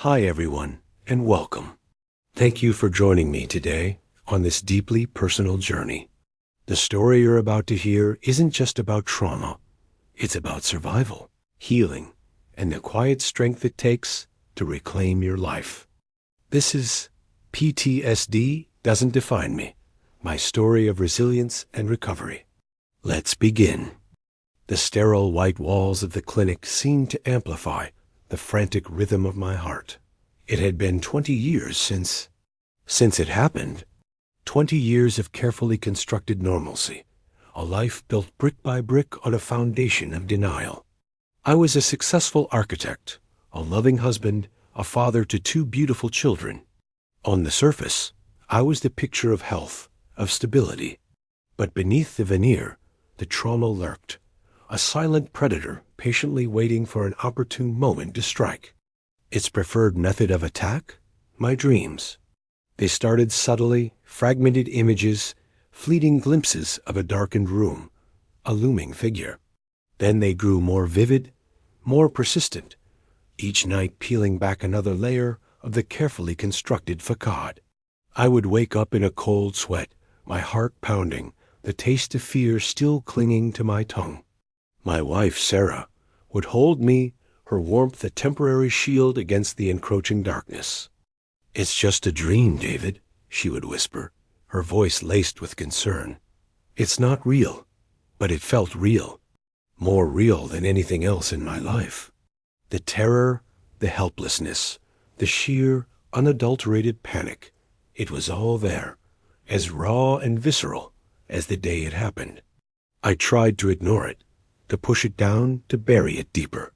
Hi everyone, and welcome. Thank you for joining me today on this deeply personal journey. The story you're about to hear isn't just about trauma. It's about survival, healing, and the quiet strength it takes to reclaim your life. This is PTSD Doesn't Define Me, my story of resilience and recovery. Let's begin. The sterile white walls of the clinic seemed to amplify the frantic rhythm of my heart. It had been 20 years since it happened. 20 years of carefully constructed normalcy, a life built brick by brick on a foundation of denial. I was a successful architect, a loving husband, a father to 2 beautiful children. On the surface, I was the picture of health, of stability. But beneath the veneer, the trauma lurked, a silent predator patiently waiting for an opportune moment to strike. Its preferred method of attack? My dreams. They started subtly, fragmented images, fleeting glimpses of a darkened room, a looming figure. Then they grew more vivid, more persistent, each night peeling back another layer of the carefully constructed facade. I would wake up in a cold sweat, my heart pounding, the taste of fear still clinging to my tongue. My wife, Sarah, would hold me, her warmth a temporary shield against the encroaching darkness. "It's just a dream, David," she would whisper, her voice laced with concern. "It's not real," but it felt real, more real than anything else in my life. The terror, the helplessness, the sheer, unadulterated panic, it was all there, as raw and visceral as the day it happened. I tried to ignore it, to push it down, to bury it deeper.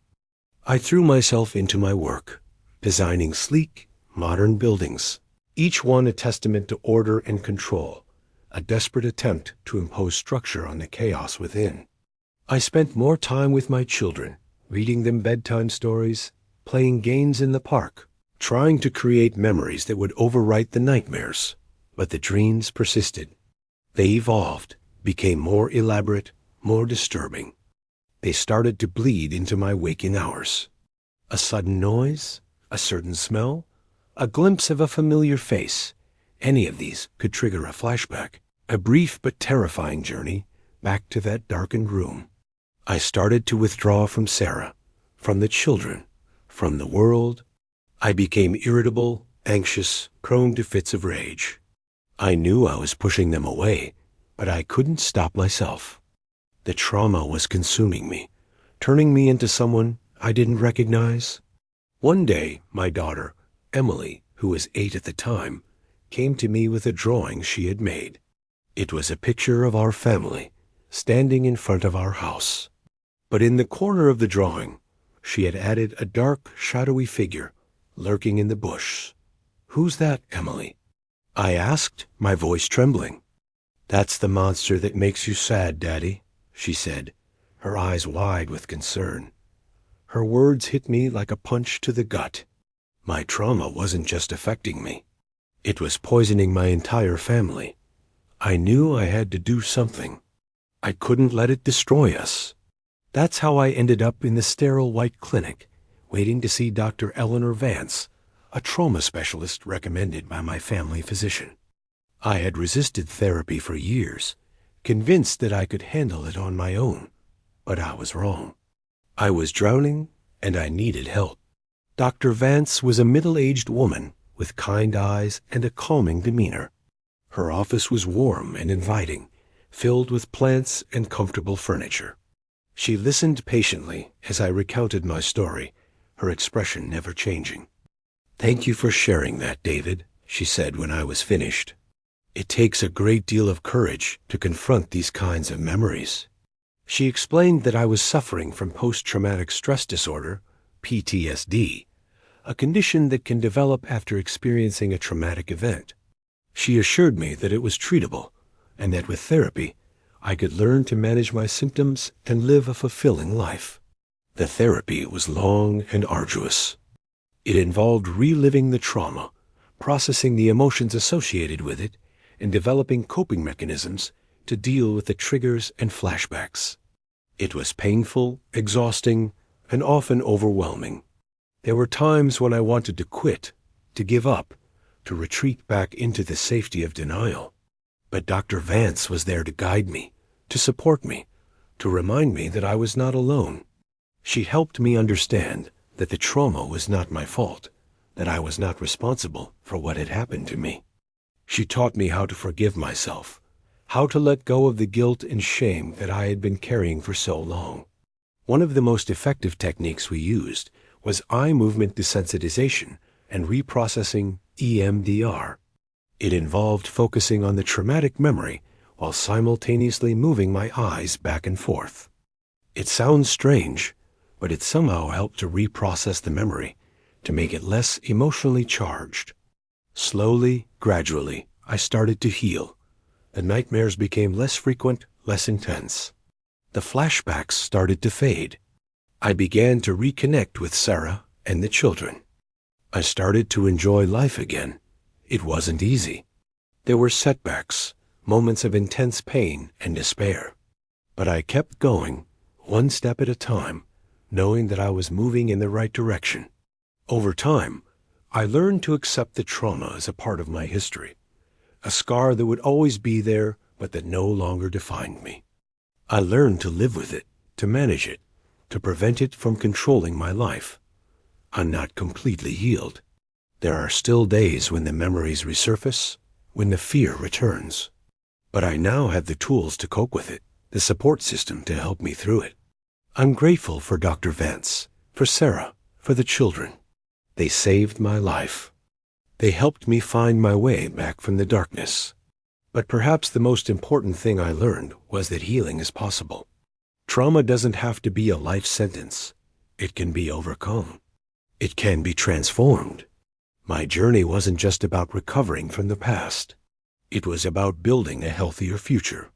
I threw myself into my work, designing sleek, modern buildings, each one a testament to order and control, a desperate attempt to impose structure on the chaos within. I spent more time with my children, reading them bedtime stories, playing games in the park, trying to create memories that would overwrite the nightmares. But the dreams persisted. They evolved, became more elaborate, more disturbing. They started to bleed into my waking hours. A sudden noise, a certain smell, a glimpse of a familiar face, any of these could trigger a flashback, a brief but terrifying journey back to that darkened room. I started to withdraw from Sarah, from the children, from the world. I became irritable, anxious, prone to fits of rage. I knew I was pushing them away, but I couldn't stop myself. The trauma was consuming me, turning me into someone I didn't recognize. One day, my daughter, Emily, who was 8 at the time, came to me with a drawing she had made. It was a picture of our family, standing in front of our house. But in the corner of the drawing, she had added a dark, shadowy figure, lurking in the bush. "Who's that, Emily?" I asked, my voice trembling. "That's the monster that makes you sad, Daddy," she said, her eyes wide with concern. Her words hit me like a punch to the gut. My trauma wasn't just affecting me. It was poisoning my entire family. I knew I had to do something. I couldn't let it destroy us. That's how I ended up in the sterile white clinic, waiting to see Dr. Eleanor Vance, a trauma specialist recommended by my family physician. I had resisted therapy for years, convinced that I could handle it on my own, but I was wrong. I was drowning, and I needed help. Dr. Vance was a middle-aged woman with kind eyes and a calming demeanor. Her office was warm and inviting, filled with plants and comfortable furniture. She listened patiently as I recounted my story, her expression never changing. "Thank you for sharing that, David," she said when I was finished. "It takes a great deal of courage to confront these kinds of memories." She explained that I was suffering from post-traumatic stress disorder, PTSD, a condition that can develop after experiencing a traumatic event. She assured me that it was treatable, and that with therapy, I could learn to manage my symptoms and live a fulfilling life. The therapy was long and arduous. It involved reliving the trauma, processing the emotions associated with it, and developing coping mechanisms to deal with the triggers and flashbacks. It was painful, exhausting, and often overwhelming. There were times when I wanted to quit, to give up, to retreat back into the safety of denial. But Dr. Vance was there to guide me, to support me, to remind me that I was not alone. She helped me understand that the trauma was not my fault, that I was not responsible for what had happened to me. She taught me how to forgive myself, how to let go of the guilt and shame that I had been carrying for so long. One of the most effective techniques we used was eye movement desensitization and reprocessing EMDR. It involved focusing on the traumatic memory while simultaneously moving my eyes back and forth. It sounds strange, but it somehow helped to reprocess the memory, to make it less emotionally charged. Slowly, gradually, I started to heal. The nightmares became less frequent, less intense. The flashbacks started to fade. I began to reconnect with Sarah and the children. I started to enjoy life again. It wasn't easy. There were setbacks, moments of intense pain and despair. But I kept going, one step at a time, knowing that I was moving in the right direction. Over time, I learned to accept the trauma as a part of my history, a scar that would always be there but that no longer defined me. I learned to live with it, to manage it, to prevent it from controlling my life. I'm not completely healed. There are still days when the memories resurface, when the fear returns. But I now have the tools to cope with it, the support system to help me through it. I'm grateful for Dr. Vance, for Sarah, for the children. They saved my life. They helped me find my way back from the darkness. But perhaps the most important thing I learned was that healing is possible. Trauma doesn't have to be a life sentence. It can be overcome. It can be transformed. My journey wasn't just about recovering from the past. It was about building a healthier future.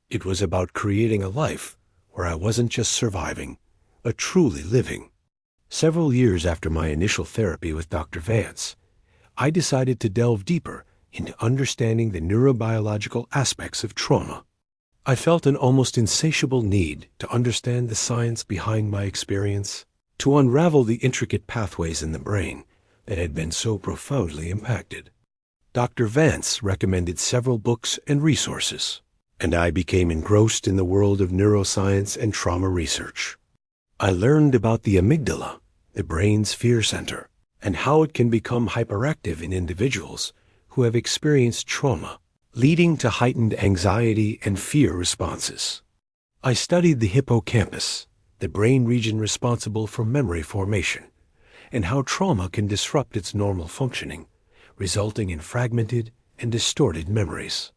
It was about creating a life where I wasn't just surviving, but truly living. Several years after my initial therapy with Dr. Vance, I decided to delve deeper into understanding the neurobiological aspects of trauma. I felt an almost insatiable need to understand the science behind my experience, to unravel the intricate pathways in the brain that had been so profoundly impacted. Dr. Vance recommended several books and resources, and I became engrossed in the world of neuroscience and trauma research. I learned about the amygdala, the brain's fear center, and how it can become hyperactive in individuals who have experienced trauma, leading to heightened anxiety and fear responses. I studied the hippocampus, the brain region responsible for memory formation, and how trauma can disrupt its normal functioning, resulting in fragmented and distorted memories.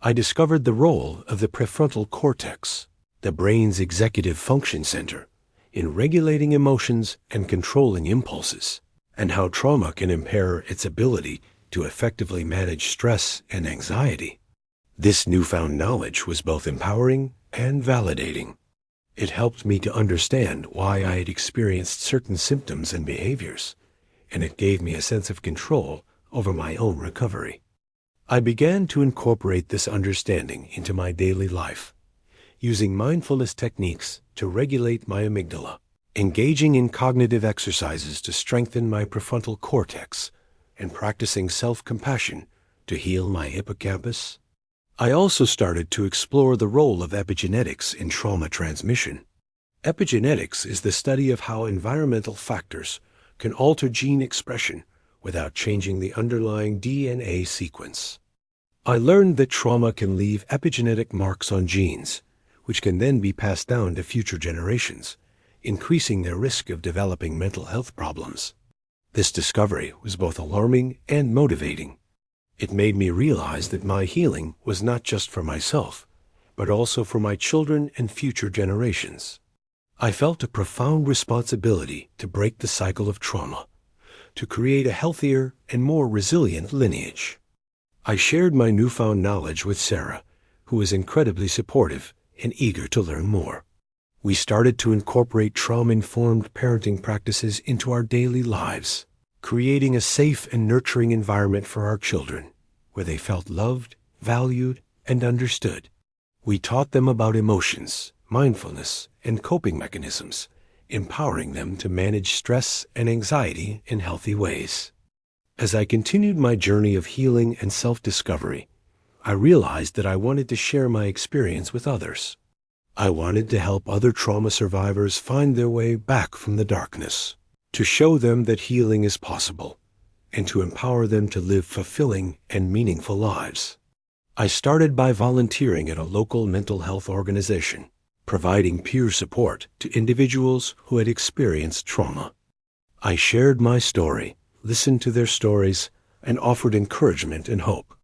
I discovered the role of the prefrontal cortex, the brain's executive function center, in regulating emotions and controlling impulses, and how trauma can impair its ability to effectively manage stress and anxiety. This newfound knowledge was both empowering and validating. It helped me to understand why I had experienced certain symptoms and behaviors, and it gave me a sense of control over my own recovery. I began to incorporate this understanding into my daily life, using mindfulness techniques to regulate my amygdala, engaging in cognitive exercises to strengthen my prefrontal cortex, and practicing self-compassion to heal my hippocampus. I also started to explore the role of epigenetics in trauma transmission. Epigenetics is the study of how environmental factors can alter gene expression without changing the underlying DNA sequence. I learned that trauma can leave epigenetic marks on genes, which can then be passed down to future generations, increasing their risk of developing mental health problems. This discovery was both alarming and motivating. It made me realize that my healing was not just for myself, but also for my children and future generations. I felt a profound responsibility to break the cycle of trauma, to create a healthier and more resilient lineage. I shared my newfound knowledge with Sarah, who was incredibly supportive and eager to learn more. We started to incorporate trauma-informed parenting practices into our daily lives, creating a safe and nurturing environment for our children, where they felt loved, valued, and understood. We taught them about emotions, mindfulness, and coping mechanisms, empowering them to manage stress and anxiety in healthy ways. As I continued my journey of healing and self-discovery, I realized that I wanted to share my experience with others. I wanted to help other trauma survivors find their way back from the darkness, to show them that healing is possible, and to empower them to live fulfilling and meaningful lives. I started by volunteering at a local mental health organization, providing peer support to individuals who had experienced trauma. I shared my story, listened to their stories, and offered encouragement and hope.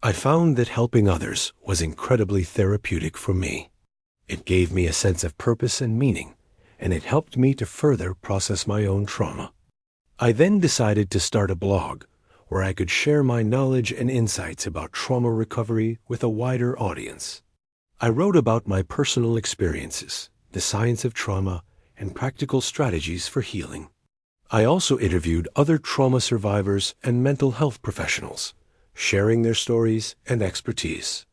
I found that helping others was incredibly therapeutic for me. It gave me a sense of purpose and meaning, and it helped me to further process my own trauma. I then decided to start a blog where I could share my knowledge and insights about trauma recovery with a wider audience. I wrote about my personal experiences, the science of trauma, and practical strategies for healing. I also interviewed other trauma survivors and mental health professionals, sharing their stories and expertise.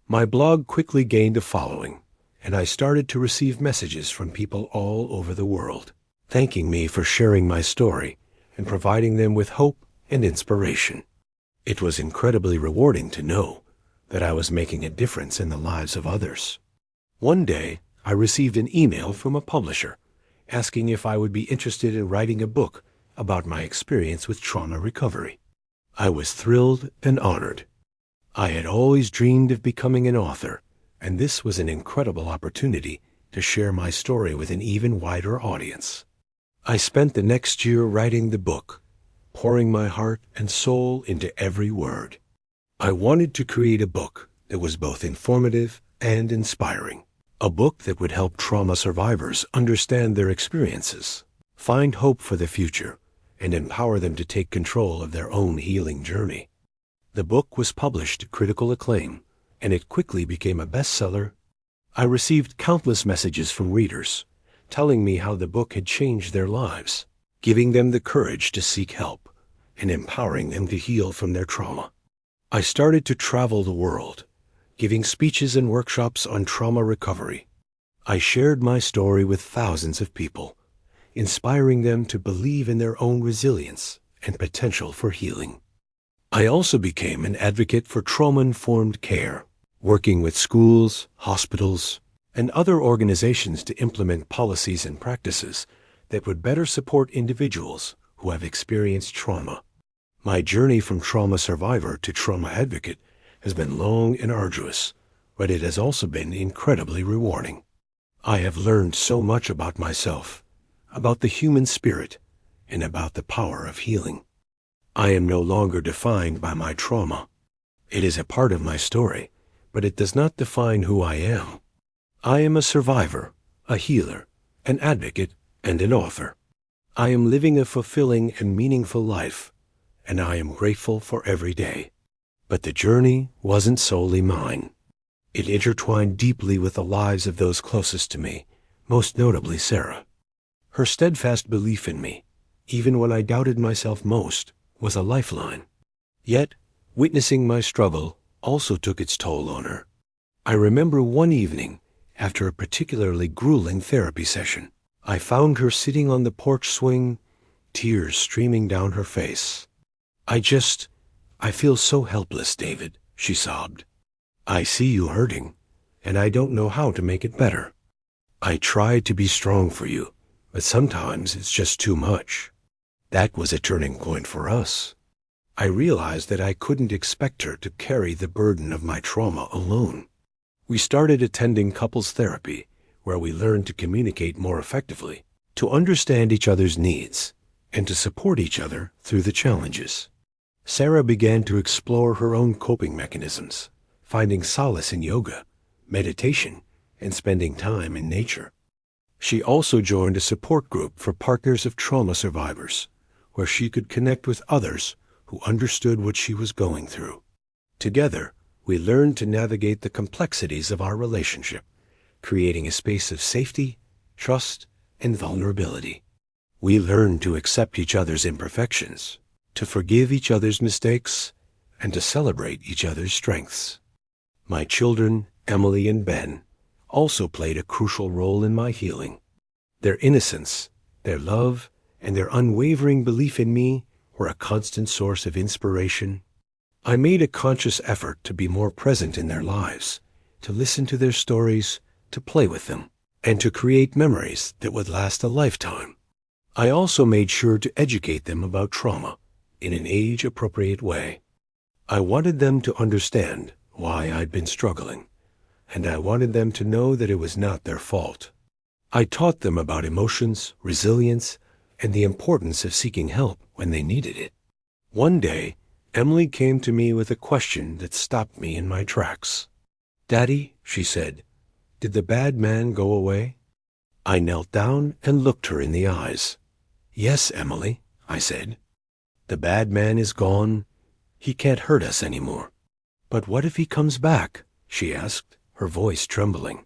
My blog quickly gained a following, and I started to receive messages from people all over the world, thanking me for sharing my story and providing them with hope and inspiration. It was incredibly rewarding to know that I was making a difference in the lives of others. One day, I received an email from a publisher asking if I would be interested in writing a book about my experience with trauma recovery. I was thrilled and honored. I had always dreamed of becoming an author, and this was an incredible opportunity to share my story with an even wider audience. I spent the next year writing the book, pouring my heart and soul into every word. I wanted to create a book that was both informative and inspiring, a book that would help trauma survivors understand their experiences, find hope for the future, and empower them to take control of their own healing journey. The book was published to critical acclaim, and it quickly became a bestseller. I received countless messages from readers telling me how the book had changed their lives, giving them the courage to seek help and empowering them to heal from their trauma. I started to travel the world, giving speeches and workshops on trauma recovery. I shared my story with thousands of people, inspiring them to believe in their own resilience and potential for healing. I also became an advocate for trauma-informed care, working with schools, hospitals, and other organizations to implement policies and practices that would better support individuals who have experienced trauma. My journey from trauma survivor to trauma advocate has been long and arduous, but it has also been incredibly rewarding. I have learned so much about myself, about the human spirit, and about the power of healing. I am no longer defined by my trauma. It is a part of my story, but it does not define who I am. I am a survivor, a healer, an advocate, and an author. I am living a fulfilling and meaningful life, and I am grateful for every day. But the journey wasn't solely mine. It intertwined deeply with the lives of those closest to me, most notably Sarah. Her steadfast belief in me, even when I doubted myself most, was a lifeline. Yet, witnessing my struggle also took its toll on her. I remember one evening, after a particularly grueling therapy session, I found her sitting on the porch swing, tears streaming down her face. I feel so helpless, David," she sobbed. "I see you hurting, and I don't know how to make it better. I try to be strong for you, but sometimes it's just too much." That was a turning point for us. I realized that I couldn't expect her to carry the burden of my trauma alone. We started attending couples therapy, where we learned to communicate more effectively, to understand each other's needs, and to support each other through the challenges. Sarah began to explore her own coping mechanisms, finding solace in yoga, meditation, and spending time in nature. She also joined a support group for partners of trauma survivors, where she could connect with others who understood what she was going through. Together, we learned to navigate the complexities of our relationship, creating a space of safety, trust, and vulnerability. We learned to accept each other's imperfections, to forgive each other's mistakes, and to celebrate each other's strengths. My children, Emily and Ben, also played a crucial role in my healing. Their innocence, their love, and their unwavering belief in me were a constant source of inspiration. I made a conscious effort to be more present in their lives, to listen to their stories, to play with them, and to create memories that would last a lifetime. I also made sure to educate them about trauma in an age-appropriate way. I wanted them to understand why I'd been struggling, and I wanted them to know that it was not their fault. I taught them about emotions, resilience, and the importance of seeking help when they needed it. One day, Emily came to me with a question that stopped me in my tracks. "Daddy," she said, "did the bad man go away?" I knelt down and looked her in the eyes. "Yes, Emily," I said. "The bad man is gone. He can't hurt us anymore." "But what if he comes back?" she asked, her voice trembling.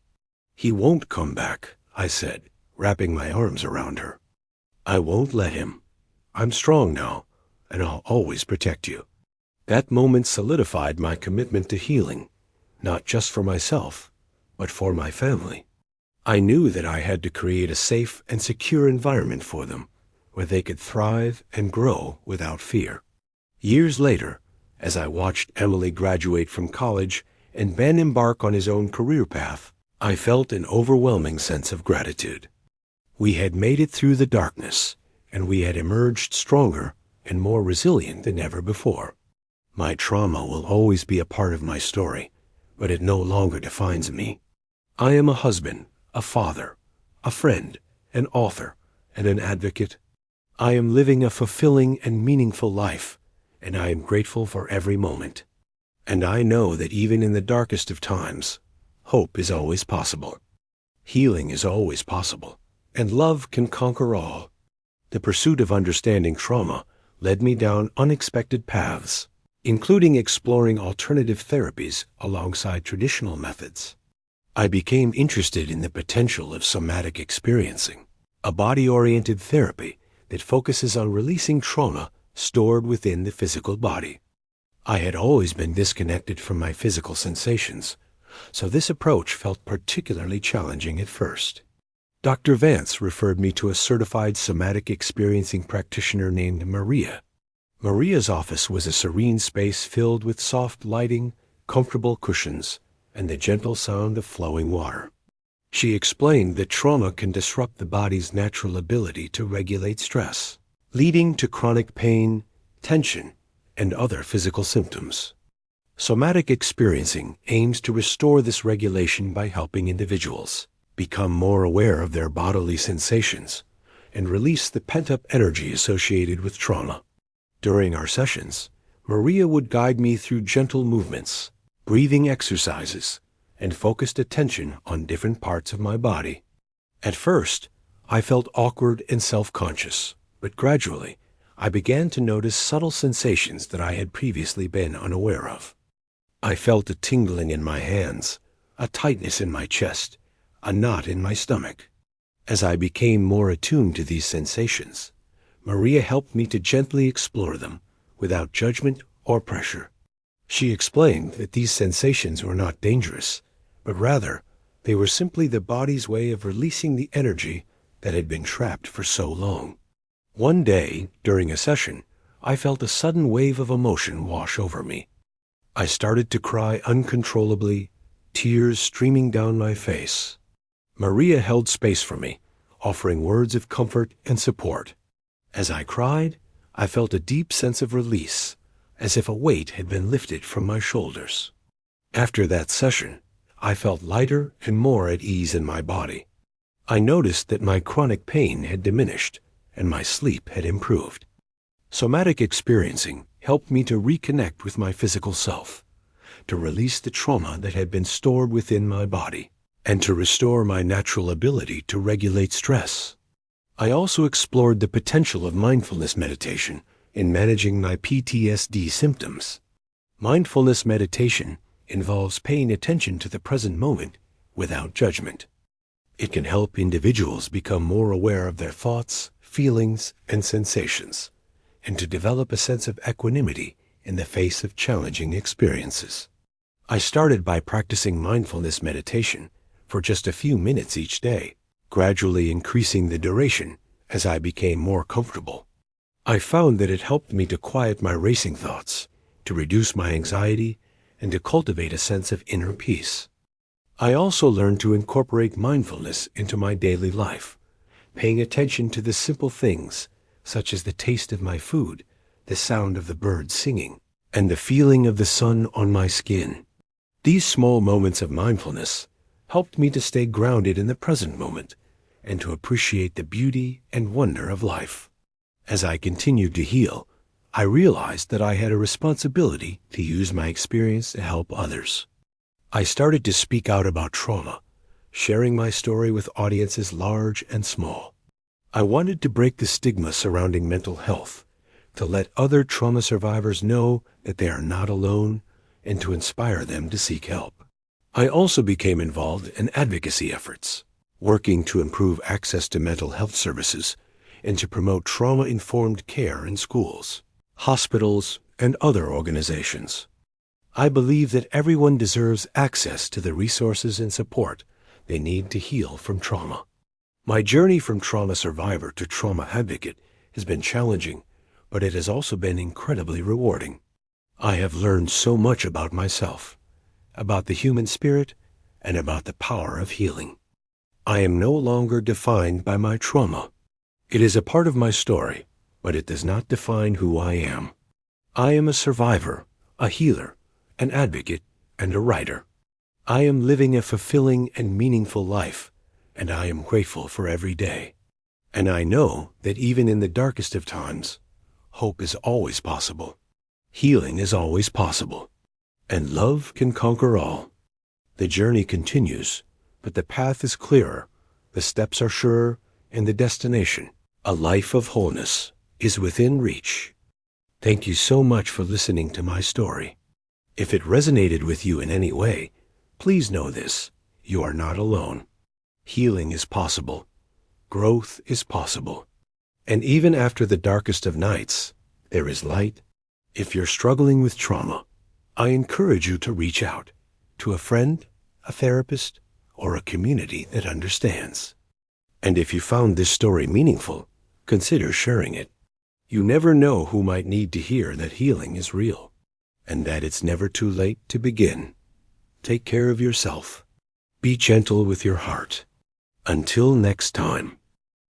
"He won't come back," I said, wrapping my arms around her. "I won't let him. I'm strong now, and I'll always protect you." That moment solidified my commitment to healing, not just for myself, but for my family. I knew that I had to create a safe and secure environment for them, where they could thrive and grow without fear. Years later, as I watched Emily graduate from college and Ben embark on his own career path, I felt an overwhelming sense of gratitude. We had made it through the darkness, and we had emerged stronger and more resilient than ever before. My trauma will always be a part of my story, but it no longer defines me. I am a husband, a father, a friend, an author, and an advocate. I am living a fulfilling and meaningful life, and I am grateful for every moment. And I know that even in the darkest of times, hope is always possible. Healing is always possible, and love can conquer all. The pursuit of understanding trauma led me down unexpected paths, including exploring alternative therapies alongside traditional methods. I became interested in the potential of somatic experiencing, a body-oriented therapy that focuses on releasing trauma stored within the physical body. I had always been disconnected from my physical sensations, so this approach felt particularly challenging at first. Dr. Vance referred me to a certified somatic experiencing practitioner named Maria. Maria's office was a serene space filled with soft lighting, comfortable cushions, and the gentle sound of flowing water. She explained that trauma can disrupt the body's natural ability to regulate stress, leading to chronic pain, tension, and other physical symptoms. Somatic experiencing aims to restore this regulation by helping individuals become more aware of their bodily sensations and release the pent-up energy associated with trauma. During our sessions, Maria would guide me through gentle movements, breathing exercises, and focused attention on different parts of my body. At first, I felt awkward and self-conscious, but gradually, I began to notice subtle sensations that I had previously been unaware of. I felt a tingling in my hands, a tightness in my chest, a knot in my stomach. As I became more attuned to these sensations, Maria helped me to gently explore them without judgment or pressure. She explained that these sensations were not dangerous, but rather they were simply the body's way of releasing the energy that had been trapped for so long. One day, during a session, I felt a sudden wave of emotion wash over me. I started to cry uncontrollably, tears streaming down my face. Maria held space for me, offering words of comfort and support. As I cried, I felt a deep sense of release, as if a weight had been lifted from my shoulders. After that session, I felt lighter and more at ease in my body. I noticed that my chronic pain had diminished and my sleep had improved. Somatic experiencing helped me to reconnect with my physical self, to release the trauma that had been stored within my body, and to restore my natural ability to regulate stress. I also explored the potential of mindfulness meditation in managing my PTSD symptoms. Mindfulness meditation involves paying attention to the present moment without judgment. It can help individuals become more aware of their thoughts, feelings, and sensations, and to develop a sense of equanimity in the face of challenging experiences. I started by practicing mindfulness meditation for just a few minutes each day, gradually increasing the duration as I became more comfortable. I found that it helped me to quiet my racing thoughts, to reduce my anxiety, and to cultivate a sense of inner peace. I also learned to incorporate mindfulness into my daily life, paying attention to the simple things, such as the taste of my food, the sound of the birds singing, and the feeling of the sun on my skin. These small moments of mindfulness helped me to stay grounded in the present moment and to appreciate the beauty and wonder of life. As I continued to heal, I realized that I had a responsibility to use my experience to help others. I started to speak out about trauma, sharing my story with audiences large and small. I wanted to break the stigma surrounding mental health, to let other trauma survivors know that they are not alone, and to inspire them to seek help. I also became involved in advocacy efforts, working to improve access to mental health services and to promote trauma-informed care in schools, hospitals, and other organizations. I believe that everyone deserves access to the resources and support they need to heal from trauma. My journey from trauma survivor to trauma advocate has been challenging, but it has also been incredibly rewarding. I have learned so much about myself, about the human spirit, and about the power of healing. I am no longer defined by my trauma. It is a part of my story, but it does not define who I am. I am a survivor, a healer, an advocate, and a writer. I am living a fulfilling and meaningful life, and I am grateful for every day. And I know that even in the darkest of times, hope is always possible. Healing is always possible. And love can conquer all. The journey continues, but the path is clearer, the steps are surer, and the destination, a life of wholeness, is within reach. Thank you so much for listening to my story. If it resonated with you in any way, please know this: you are not alone. Healing is possible. Growth is possible. And even after the darkest of nights, there is light. If you're struggling with trauma, I encourage you to reach out to a friend, a therapist, or a community that understands. And if you found this story meaningful, consider sharing it. You never know who might need to hear that healing is real, and that it's never too late to begin. Take care of yourself. Be gentle with your heart. Until next time.